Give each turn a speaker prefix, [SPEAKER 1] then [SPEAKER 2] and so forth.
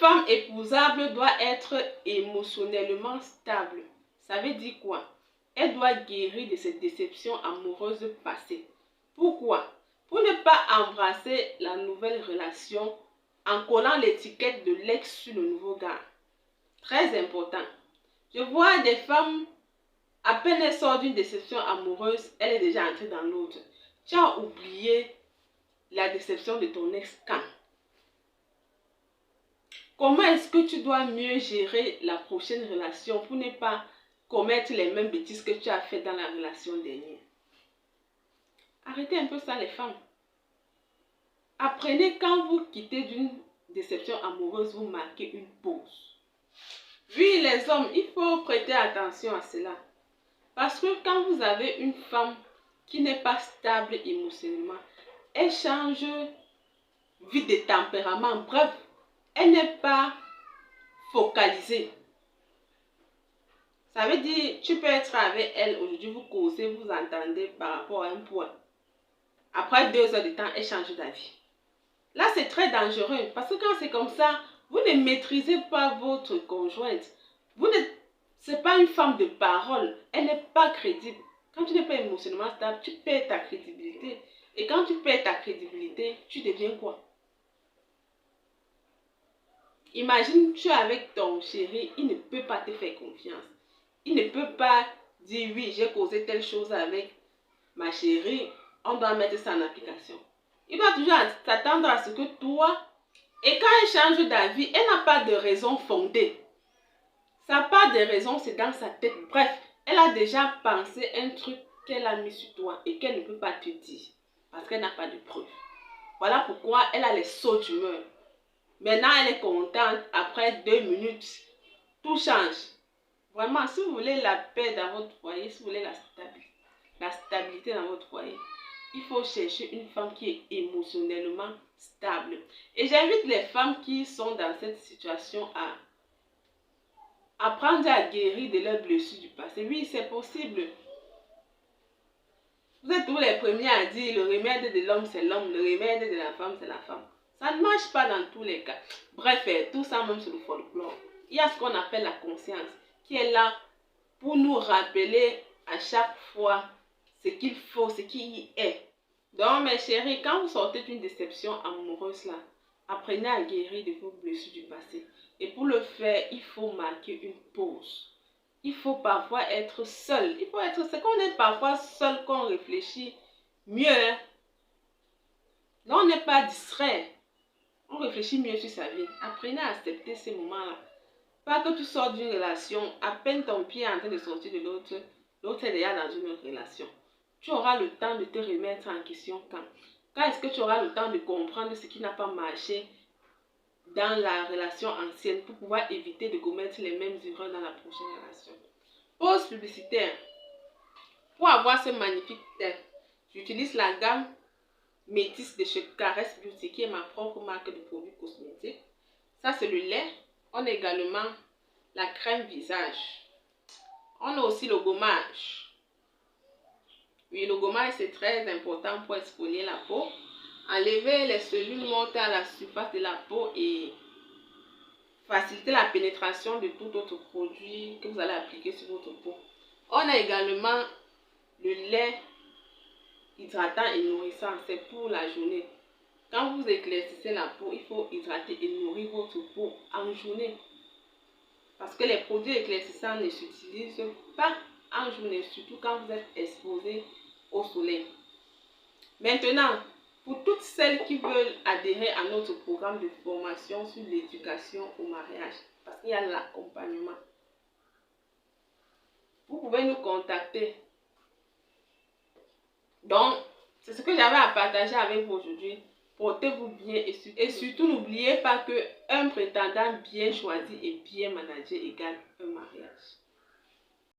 [SPEAKER 1] femme épousable doit être émotionnellement stable. Ça veut dire quoi? Elle doit guérir de ses déceptions amoureuses passées. Pourquoi? Pour ne pas embrasser la nouvelle relation en collant l'étiquette de l'ex sur le nouveau gars. Très important. Je vois des femmes, à peine elles sortent d'une déception amoureuse, elle est déjà entrée dans l'autre. Tu as oublié la déception de ton ex quand? Comment est-ce que tu dois mieux gérer la prochaine relation pour ne pas commettre les mêmes bêtises que tu as fait dans la relation dernière? Arrêtez un peu ça les femmes. Apprenez quand vous quittez d'une déception amoureuse, vous marquez une pause. Oui, les hommes, il faut prêter attention à cela. Parce que quand vous avez une femme qui n'est pas stable émotionnellement, elle change vite de tempérament. Bref, elle n'est pas focalisée. Ça veut dire, tu peux être avec elle aujourd'hui, vous causez, vous entendez par rapport à un point. Après 2 heures de temps, elle change d'avis. Là, c'est très dangereux parce que quand c'est comme ça, vous ne maîtrisez pas votre conjointe. Ce n'est pas une femme de parole. Elle n'est pas crédible. Quand tu n'es pas émotionnellement stable, tu perds ta crédibilité. Et quand tu perds ta crédibilité, tu deviens quoi? Imagine, tu es avec ton chéri, il ne peut pas te faire confiance. Il ne peut pas dire oui, j'ai causé telle chose avec ma chérie, on doit mettre ça en application. Il doit toujours s'attendre à ce que toi, et quand elle change d'avis, elle n'a pas de raison fondée. Ça n'a pas de raison, c'est dans sa tête. Bref, elle a déjà pensé un truc qu'elle a mis sur toi et qu'elle ne peut pas te dire parce qu'elle n'a pas de preuves. Voilà pourquoi elle a les sauts d'humeur. Maintenant, elle est contente. Après 2 minutes, tout change. Vraiment, si vous voulez la paix dans votre foyer, si vous voulez la stabilité dans votre foyer, il faut chercher une femme qui est émotionnellement stable. Et j'invite les femmes qui sont dans cette situation à apprendre à guérir de leurs blessures du passé. Oui, c'est possible. Vous êtes tous les premiers à dire le remède de l'homme, c'est l'homme. Le remède de la femme, c'est la femme. Ça ne marche pas dans tous les cas. Bref, tout ça même sur le folklore. Il y a ce qu'on appelle la conscience qui est là pour nous rappeler à chaque fois ce qu'il faut, ce qui y est. Donc, mes chéris, quand vous sortez d'une déception amoureuse, là, apprenez à guérir de vos blessures du passé. Et pour le faire, il faut marquer une pause. Il faut parfois être seul. Il faut être, c'est qu'on est parfois seul qu'on réfléchit mieux. Là, on n'est pas distrait. On réfléchit mieux sur sa vie. Apprenez à accepter ces moments-là. Pas que tu sors d'une relation, à peine ton pied est en train de sortir de l'autre, l'autre est déjà dans une autre relation. Tu auras le temps de te remettre en question quand? Quand est-ce que tu auras le temps de comprendre ce qui n'a pas marché dans la relation ancienne pour pouvoir éviter de commettre les mêmes erreurs dans la prochaine relation? Pause publicitaire. Pour avoir ce magnifique thème, j'utilise la gamme Métis de chez Caresse Beauty qui est ma propre marque de produits cosmétiques. Ça, c'est le lait. On a également la crème visage. On a aussi le gommage. Oui, le gommage, c'est très important pour exfolier la peau. Enlever les cellules mortes à la surface de la peau et faciliter la pénétration de tout autre produit que vous allez appliquer sur votre peau. On a également le lait hydratant et nourrissant. C'est pour la journée. Quand vous éclaircissez la peau, il faut hydrater et nourrir votre peau en journée. Parce que les produits éclaircissants ne s'utilisent pas en journée, surtout quand vous êtes exposé au soleil. Maintenant, pour toutes celles qui veulent adhérer à notre programme de formation sur l'éducation au mariage, parce qu'il y a l'accompagnement, vous pouvez nous contacter. Donc, c'est ce que j'avais à partager avec vous aujourd'hui. Portez-vous bien et surtout n'oubliez pas qu'un prétendant bien choisi et bien managé égale un mariage.